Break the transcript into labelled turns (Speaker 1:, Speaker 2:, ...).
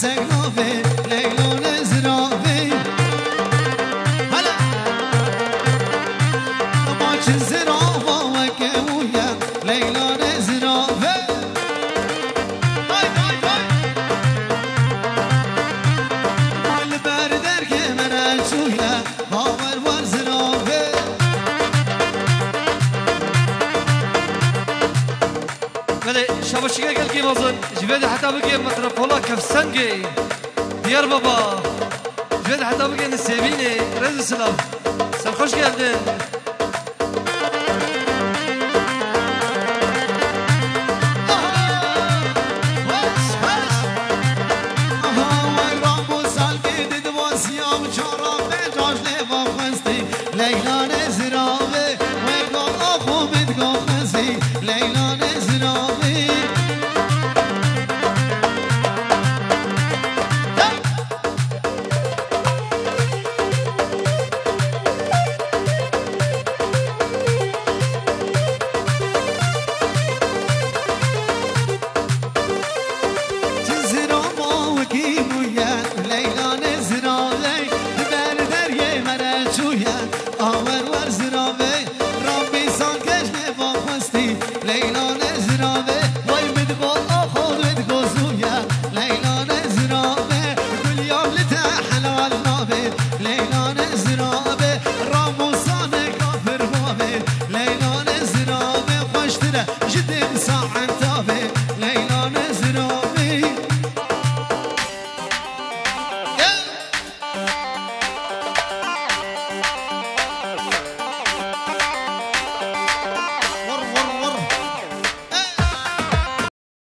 Speaker 1: زغلافه لیلا زرافه هلا ما چه زرافه و کمویا لیلا زرافه مال بردر که من چویا باور وار زرافه
Speaker 2: ولی شباشیگه گل کی مازن جوید حتی بگه متروپولا کفسنگی دیار بابا جوید حتی بگه نسیبینه رز سلام سلخوش geldin